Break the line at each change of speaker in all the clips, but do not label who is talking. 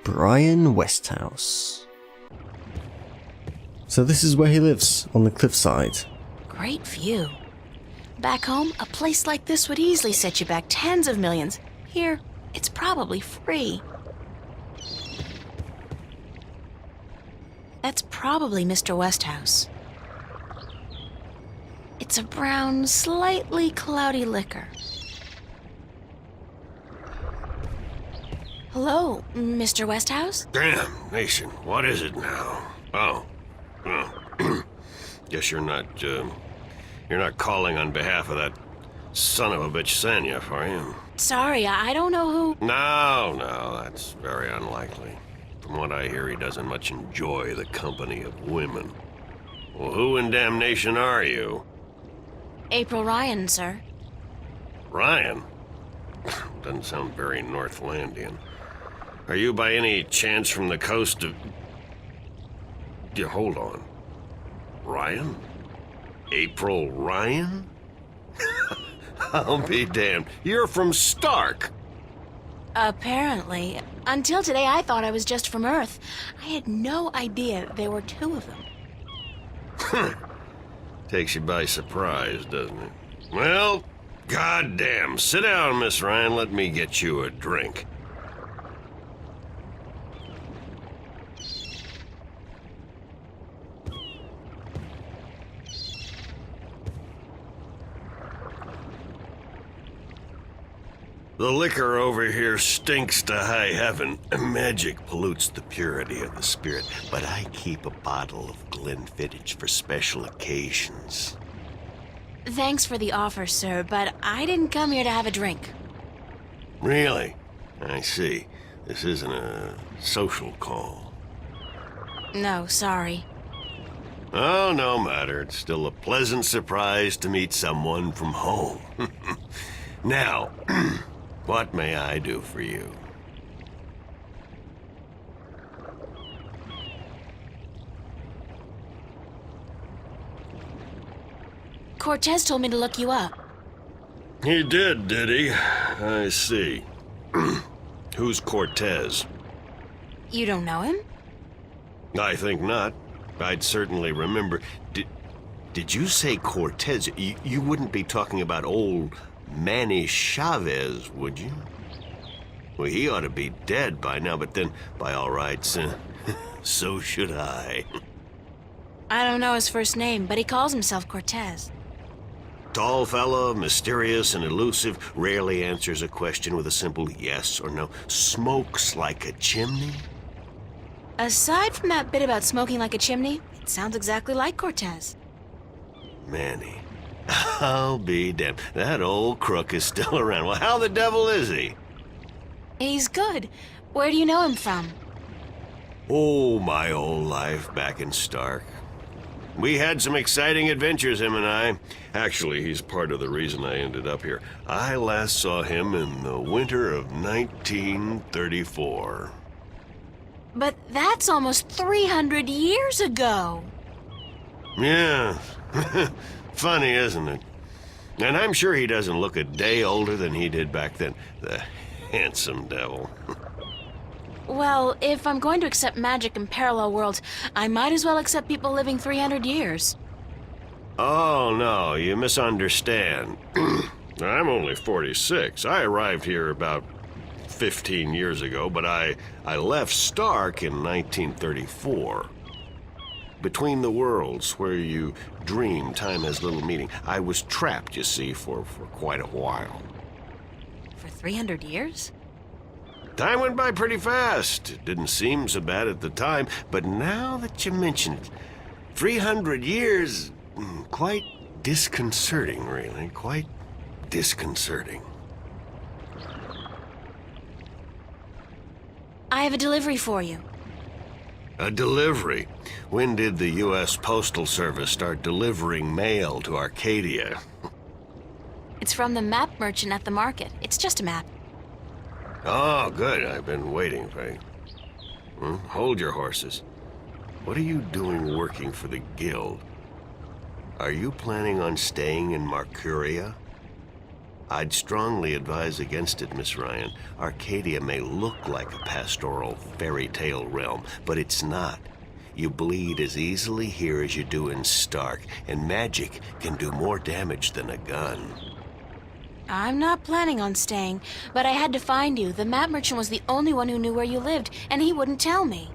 Brian Westhouse. So this is where he lives, on the cliffside.
Great view. Back home, a place like this would easily set you back tens of millions. Here, it's probably free. That's probably Mr. Westhouse. It's a brown, slightly cloudy liquor. Hello, Mr. Westhouse?
Damn, Nation, what is it now? Oh, guess you're not calling on behalf of that son of a bitch Sanyef, are you?
Sorry, I don't know who...
No, that's very unlikely. From what I hear, he doesn't much enjoy the company of women. Well, who in damnation are you?
April Ryan, sir.
Ryan? Doesn't sound very Northlandian. Are you by any chance from the coast of... Yeah, hold on. Ryan? April Ryan? I'll be damned. You're from Stark.
Apparently. Until today, I thought I was just from Earth. I had no idea there were two of them.
Takes you by surprise, doesn't it? Well, goddamn. Sit down, Miss Ryan. Let me get you a drink. The liquor over here stinks to high heaven. Magic pollutes the purity of the spirit, but I keep a bottle of Glenfiddich for special occasions.
Thanks for the offer, sir, but I didn't come here to have a drink.
Really? I see. This isn't a social call.
No, sorry.
Oh, no matter. It's still a pleasant surprise to meet someone from home. Now... what may I do for you?
Cortez told me to look you up.
He did he? I see. Who's Cortez?
You don't know him?
I think not. I'd certainly remember. Did you say Cortez? You wouldn't be talking about old Manny Chavez, would you? Well, he ought to be dead by now, but then, by all rights, so should I.
I don't know his first name, but he calls himself Cortez.
Tall fellow, mysterious and elusive, rarely answers a question with a simple yes or no. Smokes like a chimney.
Aside from that bit about smoking like a chimney, it sounds exactly like Cortez.
Manny. I'll be damned. That old crook is still around. Well, how the devil is he?
He's good. Where do you know him from?
Oh, my old life back in Stark. We had some exciting adventures, him and I. Actually, he's part of the reason I ended up here. I last saw him in the winter of 1934.
But that's almost 300 years ago.
Yeah. Funny, isn't it? And I'm sure he doesn't look a day older than he did back then. The handsome devil.
Well, if I'm going to accept magic in parallel worlds, I might as well accept people living 300 years.
Oh, no, you misunderstand. I'm only 46. I arrived here about 15 years ago, but I left Stark in 1934. Between the worlds, where you dream time has little meaning. I was trapped, you see, for quite a while.
For 300 years?
Time went by pretty fast. It didn't seem so bad at the time, but now that you mention it, 300 years, quite disconcerting, really. Quite disconcerting.
I have a delivery for you.
A delivery? When did the U.S. Postal Service start delivering mail to Arcadia?
It's from the map merchant at the market. It's just a map.
Oh, good. I've been waiting for you. Hold your horses. What are you doing working for the Guild? Are you planning on staying in Marcuria? I'd strongly advise against it, Miss Ryan. Arcadia may look like a pastoral fairy tale realm, but it's not. You bleed as easily here as you do in Stark, and magic can do more damage than a gun.
I'm not planning on staying, but I had to find you. The map merchant was the only one who knew where you lived, and he wouldn't tell me.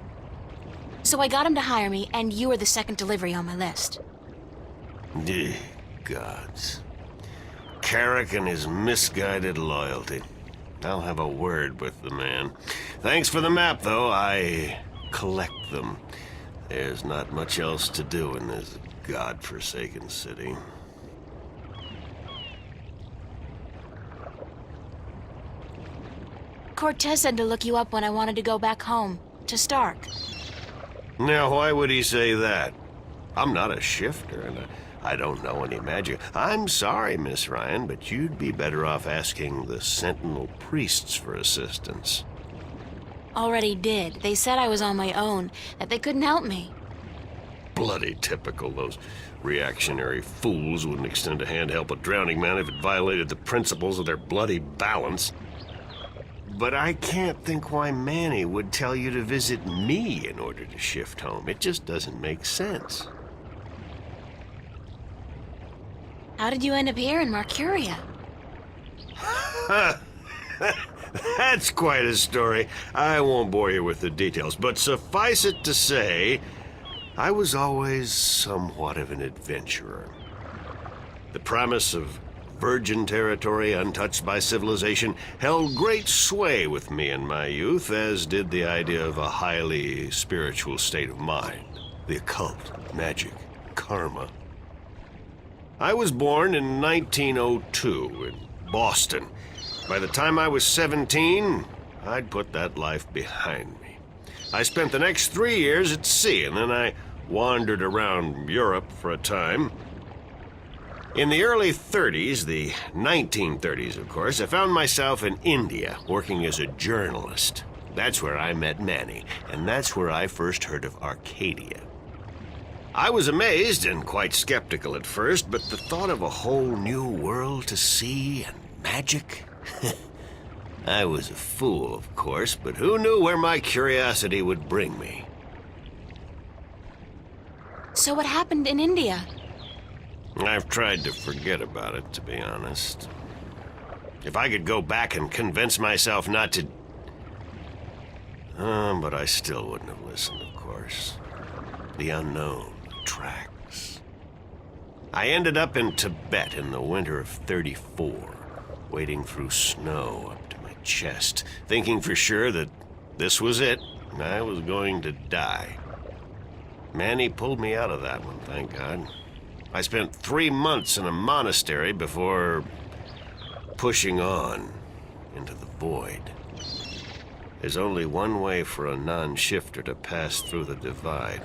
So I got him to hire me, and you were the second delivery on my list.
Gods. Carrick and his misguided loyalty. I'll have a word with the man. Thanks for the map, though. I collect them. There's not much else to do in this godforsaken city.
Cortez said to look you up when I wanted to go back home, to Stark.
Now, why would he say that? I'm not a shifter, and I don't know any magic. I'm sorry, Miss Ryan, but you'd be better off asking the Sentinel priests for assistance.
Already did. They said I was on my own, that they couldn't help me.
Bloody typical. Those reactionary fools wouldn't extend a hand to help a drowning man if it violated the principles of their bloody balance. But I can't think why Manny would tell you to visit me in order to shift home. It just doesn't make sense.
How did you end up here in Mercuria?
That's quite a story. I won't bore you with the details, but suffice it to say, I was always somewhat of an adventurer. The promise of virgin territory untouched by civilization held great sway with me in my youth, as did the idea of a highly spiritual state of mind. The occult, magic, karma. I was born in 1902 in Boston. By the time I was 17, I'd put that life behind me. I spent the next 3 years at sea, and then I wandered around Europe for a time. In the early 30s, the 1930s, of course, I found myself in India working as a journalist. That's where I met Manny, and that's where I first heard of Arcadia. I was amazed and quite skeptical at first, but the thought of a whole new world to see and magic? I was a fool, of course, but who knew where my curiosity would bring me?
So what happened in India?
I've tried to forget about it, to be honest. If I could go back and convince myself not to... but I still wouldn't have listened, of course. The unknown attracts. I ended up in Tibet in the winter of '34, wading through snow up to my chest, thinking for sure that this was it, and I was going to die. Manny pulled me out of that one, thank God. I spent 3 months in a monastery before pushing on into the void. There's only one way for a non-shifter to pass through the divide,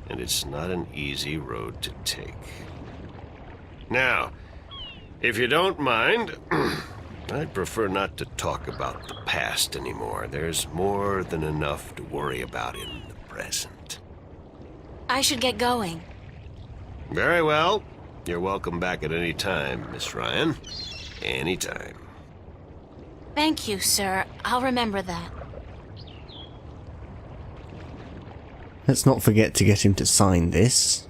and it's not an easy road to take. Now, if you don't mind, I'd prefer not to talk about the past anymore. There's more than enough to worry about in the present.
I should get going.
Very well. You're welcome back at any time, Miss Ryan. Anytime.
Thank you, sir. I'll remember that.
Let's not forget to get him to sign this.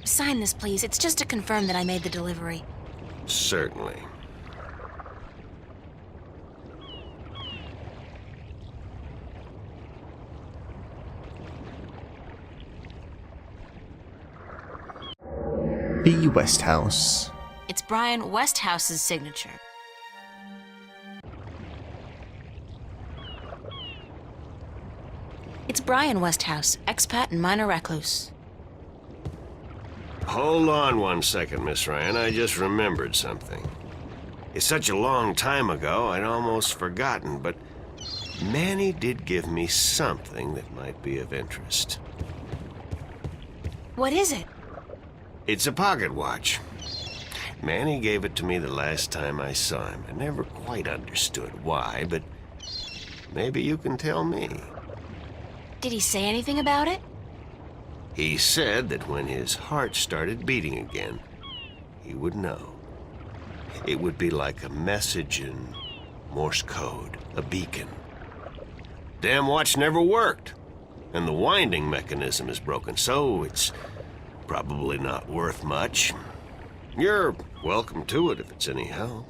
Sign this, please. It's just to confirm that I made the delivery.
Certainly.
B. Westhouse.
It's Brian Westhouse's signature. It's Brian Westhouse, expat and minor recluse.
Hold on 1 second, Miss Ryan. I just remembered something. It's such a long time ago, I'd almost forgotten, but Manny did give me something that might be of interest.
What is it?
It's a pocket watch. Manny gave it to me the last time I saw him. I never quite understood why, but maybe you can tell me.
Did he say anything about it?
He said that when his heart started beating again, he would know. it would be like a message in Morse code, a beacon. Damn watch never worked, and the winding mechanism is broken, so it's probably not worth much. You're welcome to it if it's any help.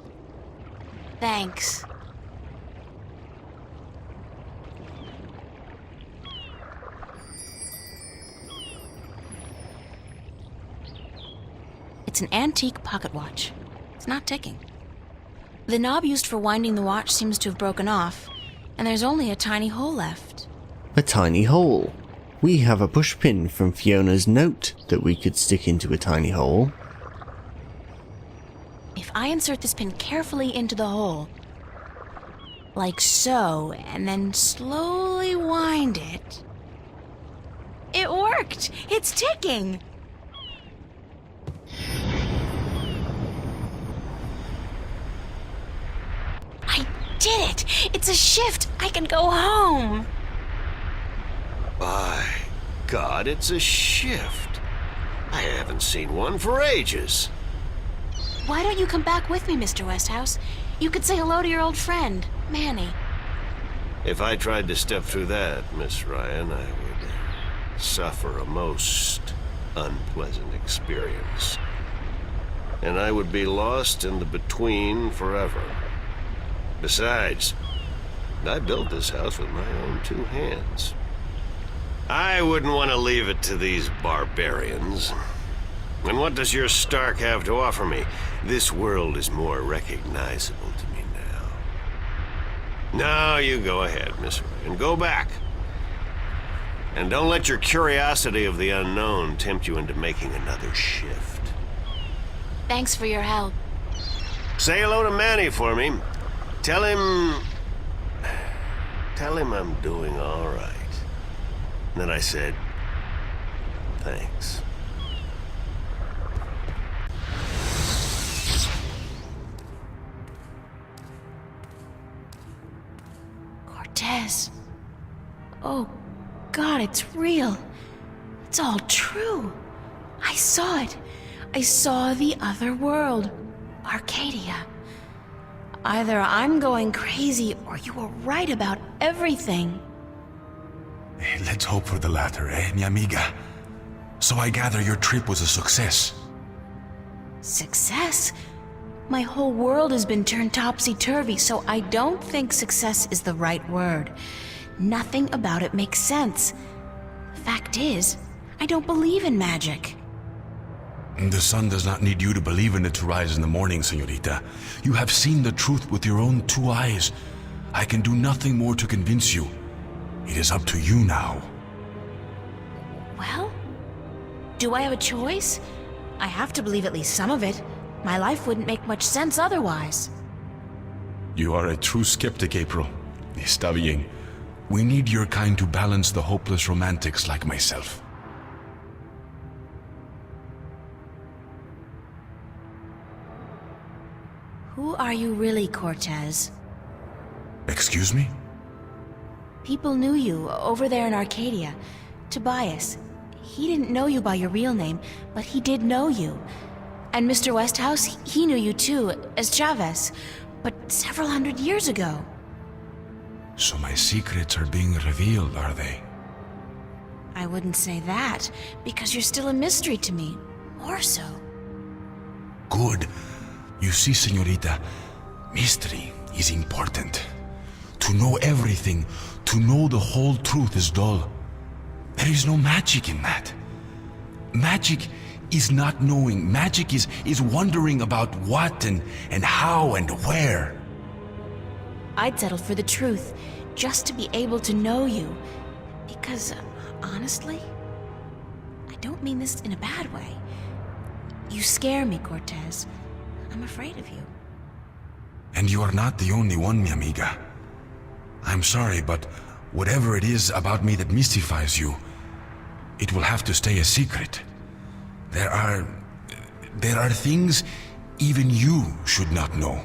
Thanks. It's an antique pocket watch. It's not ticking. The knob used for winding the watch seems to have broken off, and there's only a tiny hole left.
A tiny hole. We have a pushpin from Fiona's note that we could stick into a tiny hole.
If I insert this pin carefully into the hole, like so, and then slowly wind it... It worked! It's ticking! I did it! It's a shift! I can go home!
By God, it's a shift. I haven't seen one for ages.
Why don't you come back with me, Mr. Westhouse? You could say hello to your old friend, Manny.
If I tried to step through that, Miss Ryan, I would suffer a most unpleasant experience. And I would be lost in the between forever. Besides, I built this house with my own 2 hands. I wouldn't want to leave it to these barbarians. And what does your Stark have to offer me? This world is more recognizable to me now. No, you go ahead, Miss Ryan. Go back. And don't let your curiosity of the unknown tempt you into making another shift.
Thanks for your help.
Say hello to Manny for me. Tell him I'm doing all right. And then I said, thanks.
Cortez. Oh, God, it's real. It's all true. I saw it. I saw the other world. Arcadia. Either I'm going crazy or you were right about everything.
Let's hope for the latter, mi amiga? So I gather your trip was a success.
Success? My whole world has been turned topsy-turvy, so I don't think success is the right word. Nothing about it makes sense. The fact is, I don't believe in magic.
The sun does not need you to believe in it to rise in the morning, señorita. You have seen the truth with your own 2 eyes. I can do nothing more to convince you. It is up to you now.
Well, do I have a choice? I have to believe at least some of it. My life wouldn't make much sense otherwise.
You are a true skeptic, April. Está bien. We need your kind to balance the hopeless romantics like myself.
Who are you really, Cortez?
Excuse me?
People knew you over there in Arcadia. Tobias. He didn't know you by your real name, but he did know you. And Mr. Westhouse, he knew you too, as Chavez, but several hundred years ago.
So my secrets are being revealed, are they?
I wouldn't say that, because you're still a mystery to me. More so.
Good. You see, señorita, mystery is important. To know everything, to know the whole truth is dull. There is no magic in that. Magic is not knowing. Magic is wondering about what and how and where.
I'd settle for the truth, just to be able to know you. Because, honestly, I don't mean this in a bad way. You scare me, Cortez. I'm afraid of you.
And you are not the only one, mi amiga. I'm sorry, but whatever it is about me that mystifies you, it will have to stay a secret. There are things even you should not know.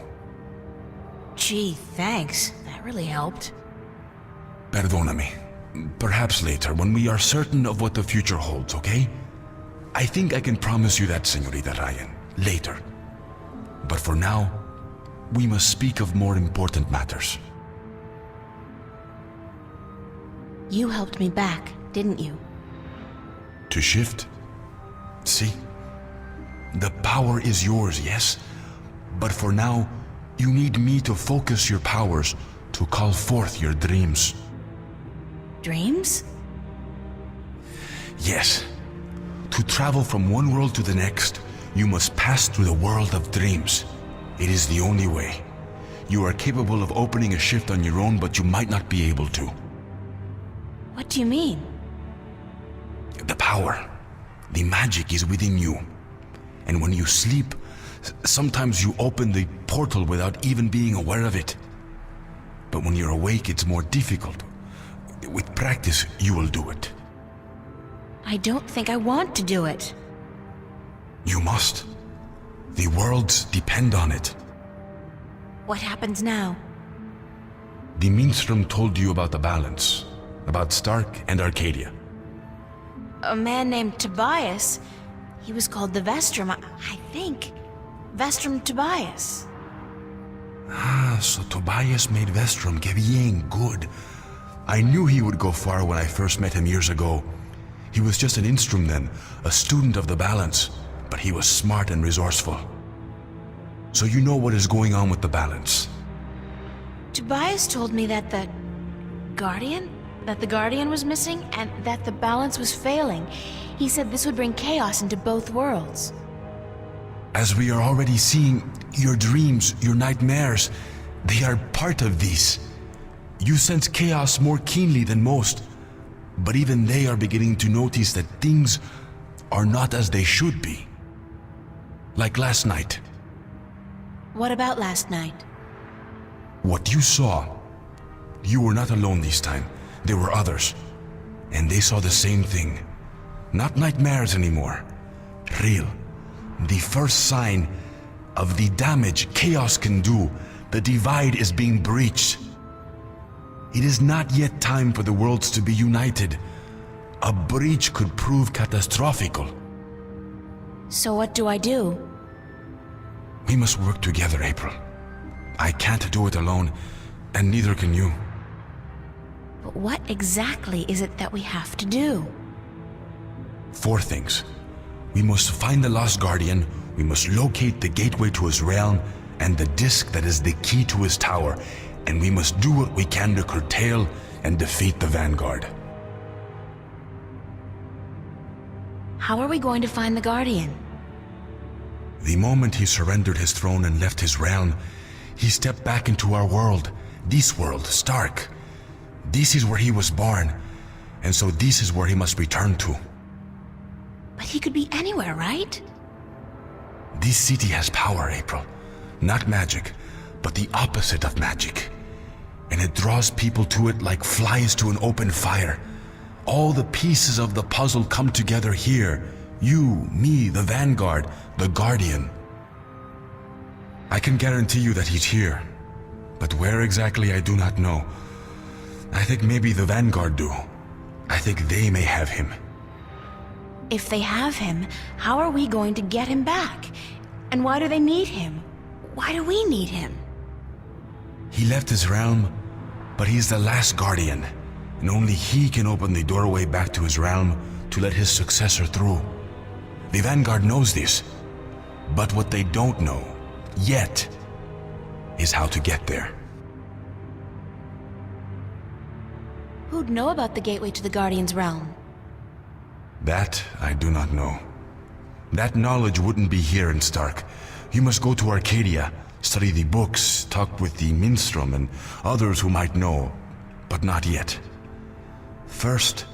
Gee, thanks. That really helped.
Perdóname. Perhaps later, when we are certain of what the future holds, okay? I think I can promise you that, Señorita Ryan. Later. But for now, we must speak of more important matters.
You helped me back, didn't you?
To shift? See? The power is yours, yes? But for now, you need me to focus your powers to call forth your dreams.
Dreams?
Yes. To travel from one world to the next, you must pass through the world of dreams. It is the only way. You are capable of opening a shift on your own, but you might not be able to.
What do you mean?
The power, the magic is within you. And when you sleep, sometimes you open the portal without even being aware of it. But when you're awake, it's more difficult. With practice, you will do it.
I don't think I want to do it.
You must. The worlds depend on it.
What happens now?
The Minstrom told you about the balance, about Stark and Arcadia.
A man named Tobias. He was called the Vestrum, I think. Vestrum Tobias.
Ah, so Tobias made Vestrom. Que bien, good. I knew he would go far when I first met him years ago. He was just an Instrum then, a student of the balance, but he was smart and resourceful. So you know what is going on with the balance.
Tobias told me that the Guardian was missing and that the balance was failing. He said this would bring chaos into both worlds.
As we are already seeing, your dreams, your nightmares, they are part of these. You sense chaos more keenly than most, but even they are beginning to notice that things are not as they should be. Like last night.
What about last night?
What you saw, you were not alone this time. There were others, and they saw the same thing. Not nightmares anymore. Real. The first sign of the damage chaos can do. The divide is being breached. It is not yet time for the worlds to be united. A breach could prove catastrophical.
So what do I do?
We must work together, April. I can't do it alone, and neither can you.
But what exactly is it that we have to do?
4 things. We must find the Lost Guardian, we must locate the gateway to his realm, and the disc that is the key to his tower, and we must do what we can to curtail and defeat the Vanguard.
How are we going to find the Guardian?
The moment he surrendered his throne and left his realm, he stepped back into our world, this world, Stark. This is where he was born, and so this is where he must return to.
But he could be anywhere, right?
This city has power, April. Not magic, but the opposite of magic. And it draws people to it like flies to an open fire. All the pieces of the puzzle come together here. You, me, the Vanguard, the Guardian. I can guarantee you that he's here. But where exactly I do not know. I think maybe the Vanguard do. I think they may have him.
If they have him, how are we going to get him back? And why do they need him? Why do we need him?
He left his realm, but he's the last Guardian, and only he can open the doorway back to his realm to let his successor through. The Vanguard knows this, but what they don't know, yet, is how to get there.
Who'd know about the gateway to the Guardian's realm?
That I do not know. That knowledge wouldn't be here in Stark. You must go to Arcadia, study the books, talk with the Minstrom and others who might know, but not yet. First,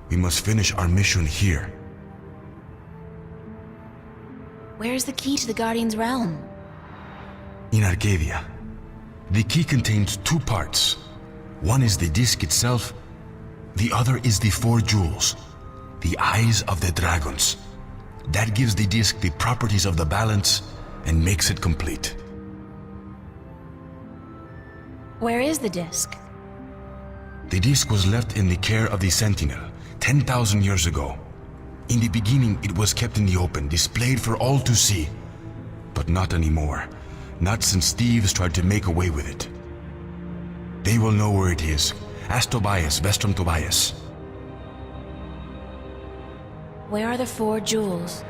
we must finish our mission here.
Where's the key to the Guardian's realm?
In Arcadia. The key contains 2 parts. One is the disc itself, the other is the 4 jewels, the eyes of the dragons. That gives the disc the properties of the balance and makes it complete.
Where is the disc?
The disc was left in the care of the Sentinel 10,000 years ago. In the beginning, it was kept in the open, displayed for all to see. But not anymore. Not since thieves tried to make away with it. They will know where it is. Ask Tobias, Vestrum Tobias.
Where are the 4 jewels?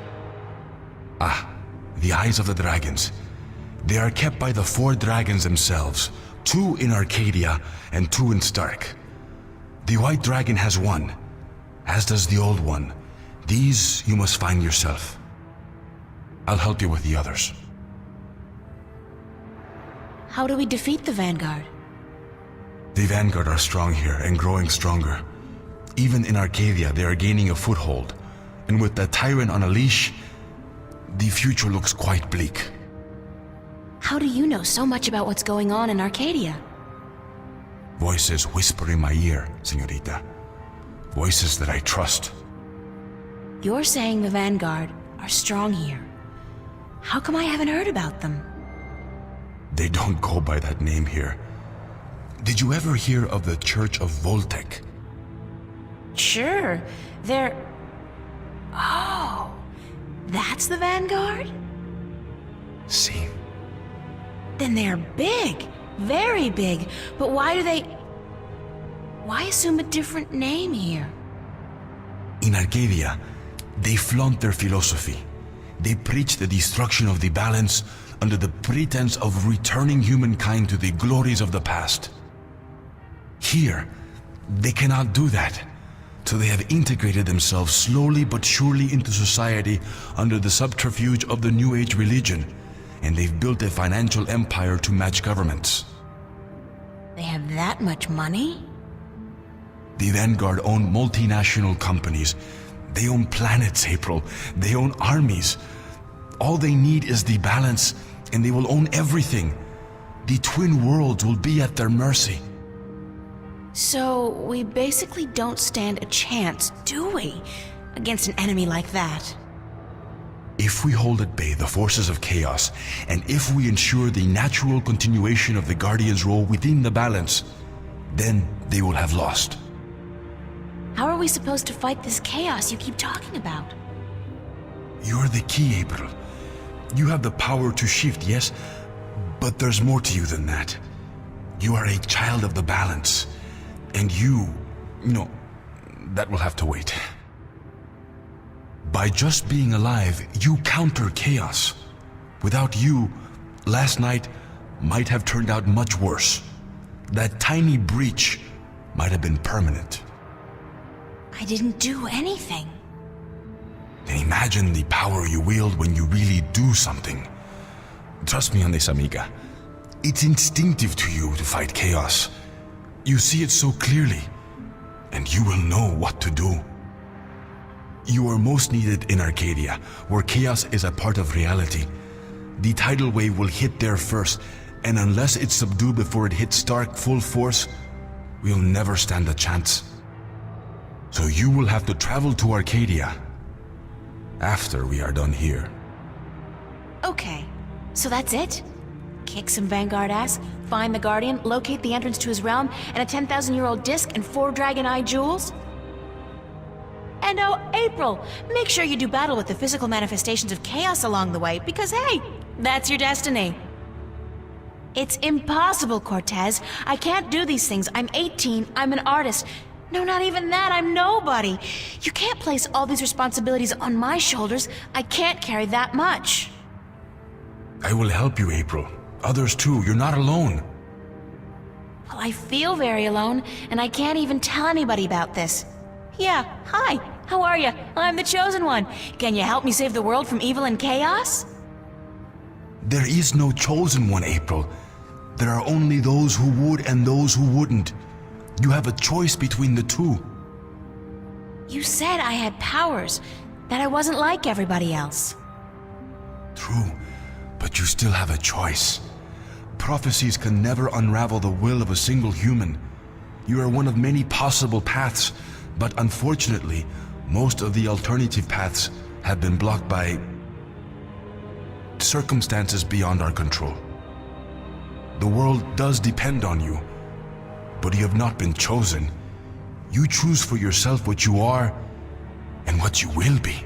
The eyes of the dragons. They are kept by the 4 dragons themselves. 2 in Arcadia and 2 in Stark. The white dragon has 1, as does the old one. These you must find yourself. I'll help you with the others.
How do we defeat the Vanguard?
The Vanguard are strong here and growing stronger. Even in Arcadia, they are gaining a foothold. And with the tyrant on a leash, the future looks quite bleak.
How do you know so much about what's going on in Arcadia?
Voices whisper in my ear, señorita. Voices that I trust.
You're saying the Vanguard are strong here. How come I haven't heard about them?
They don't go by that name here. Did you ever hear of the Church of Voltec?
Sure, they're... Oh, that's the Vanguard?
See?
Then they're big, very big. But why do they... Why assume a different name here?
In Arcadia, they flaunt their philosophy. They preach the destruction of the balance under the pretense of returning humankind to the glories of the past. Here, they cannot do that. So they have integrated themselves slowly but surely into society under the subterfuge of the New Age religion, and they've built a financial empire to match governments.
They have that much money?
The Vanguard own multinational companies. They own planets, April. They own armies. All they need is the balance, and they will own everything. The twin worlds will be at their mercy.
So, we basically don't stand a chance, do we? Against an enemy like that.
If we hold at bay the forces of chaos, and if we ensure the natural continuation of the Guardian's role within the balance, then they will have lost.
How are we supposed to fight this chaos you keep talking about?
You're the key, April. You have the power to shift, yes, but there's more to you than that. You are a child of the balance, and no, that will have to wait. By just being alive, you counter chaos. Without you, last night might have turned out much worse. That tiny breach might have been permanent.
I didn't do anything.
Then imagine the power you wield when you really do something. Trust me on this, amiga. It's instinctive to you to fight chaos. You see it so clearly, and you will know what to do. You are most needed in Arcadia, where chaos is a part of reality. The tidal wave will hit there first, and unless it's subdued before it hits Stark full force, we'll never stand a chance. So you will have to travel to Arcadia after we are done here.
Okay, so that's it? Kick some Vanguard ass, find the Guardian, locate the entrance to his realm, and a 10,000-year-old disc and 4 Dragon Eye jewels? And oh, April, make sure you do battle with the physical manifestations of chaos along the way, because hey, that's your destiny. It's impossible, Cortez. I can't do these things. I'm 18, I'm an artist. No, not even that, I'm nobody. You can't place all these responsibilities on my shoulders. I can't carry that much.
I will help you, April. Others too, you're not alone.
Well, I feel very alone, and I can't even tell anybody about this. Yeah, hi, how are you? I'm the Chosen One. Can you help me save the world from evil and chaos?
There is no Chosen One, April. There are only those who would and those who wouldn't. You have a choice between the two.
You said I had powers, that I wasn't like everybody else.
True, but you still have a choice. Prophecies can never unravel the will of a single human. You are one of many possible paths, but unfortunately, most of the alternative paths have been blocked by circumstances beyond our control. The world does depend on you, but you have not been chosen. You choose for yourself what you are and what you will be.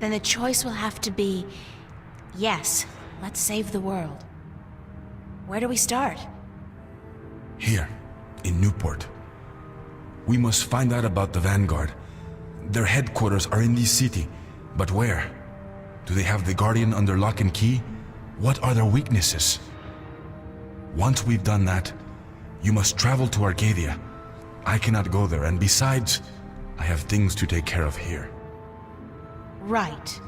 then the choice will have to be, yes, let's save the world. Where do we start?
Here, in Newport. We must find out about the Vanguard. Their headquarters are in this city, but where? Do they have the Guardian under lock and key? What are their weaknesses? Once we've done that, you must travel to Arcadia. I cannot go there, and besides, I have things to take care of here.
Right.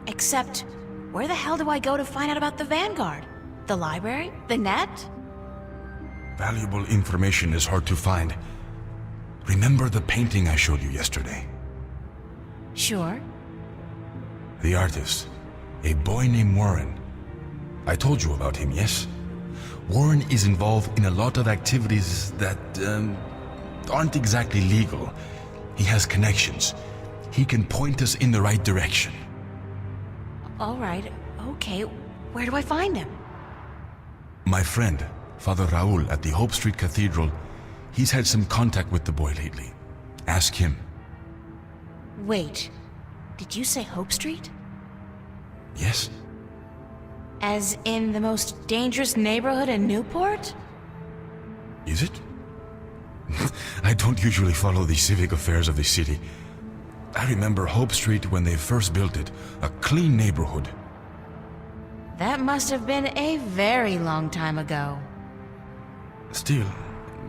Except, where the hell do I go to find out about the Vanguard? The library? The net?
Valuable information is hard to find. Remember the painting I showed you yesterday?
Sure.
The artist, a boy named Warren. I told you about him, yes? Warren is involved in a lot of activities that aren't exactly legal. He has connections. He can point us in the right direction.
All right, okay. Where do I find him?
My friend, Father Raul at the Hope Street Cathedral, he's had some contact with the boy lately. Ask him.
Wait, did you say Hope Street?
Yes?
As in the most dangerous neighborhood in Newport?
Is it? I don't usually follow the civic affairs of the city. I remember Hope Street when they first built it, a clean neighborhood.
That must have been a very long time ago.
Still,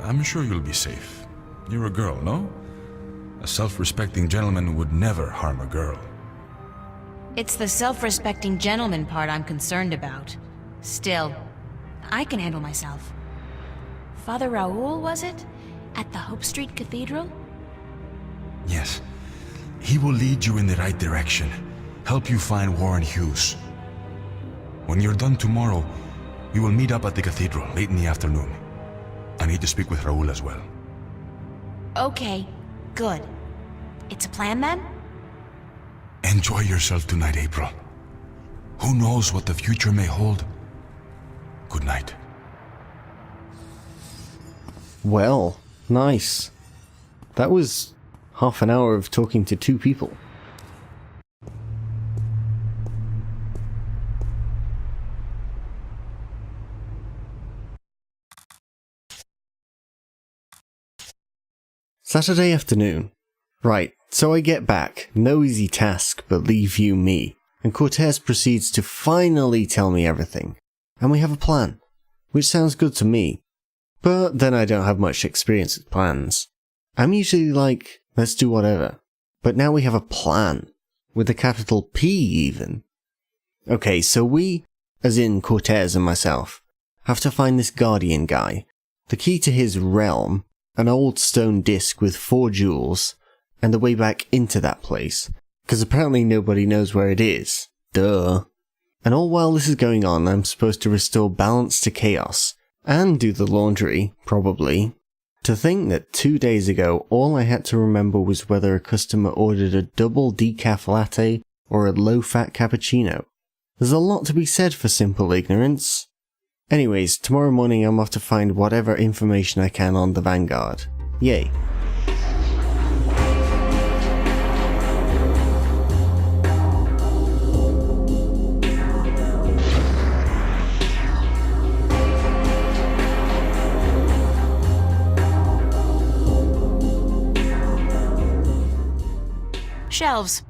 I'm sure you'll be safe. You're a girl, no? A self-respecting gentleman would never harm a girl.
It's the self-respecting gentleman part I'm concerned about. Still, I can handle myself. Father Raul, was it? At the Hope Street Cathedral?
Yes. He will lead you in the right direction, help you find Warren Hughes. When you're done tomorrow, we will meet up at the cathedral late in the afternoon. I need to speak with Raul as well.
Okay, good. It's a plan then?
Enjoy yourself tonight, April. Who knows what the future may hold? Good night.
Well, nice. That was half an hour of talking to two people. Saturday afternoon. Right, so I get back, no easy task but leave you me, and Cortez proceeds to finally tell me everything, and we have a plan, which sounds good to me, but then I don't have much experience with plans. I'm usually like, let's do whatever, but now we have a plan, with a capital P even. Okay, so we, as in Cortez and myself, have to find this Guardian guy, the key to his realm, an old stone disc with 4 jewels, and the way back into that place, because apparently nobody knows where it is. Duh. And all while this is going on, I'm supposed to restore balance to chaos, and do the laundry, probably. To think that 2 days ago, all I had to remember was whether a customer ordered a double decaf latte or a low-fat cappuccino. There's a lot to be said for simple ignorance. Anyways, tomorrow morning I'm off to find whatever information I can on the Vanguard. Yay.
Shelves.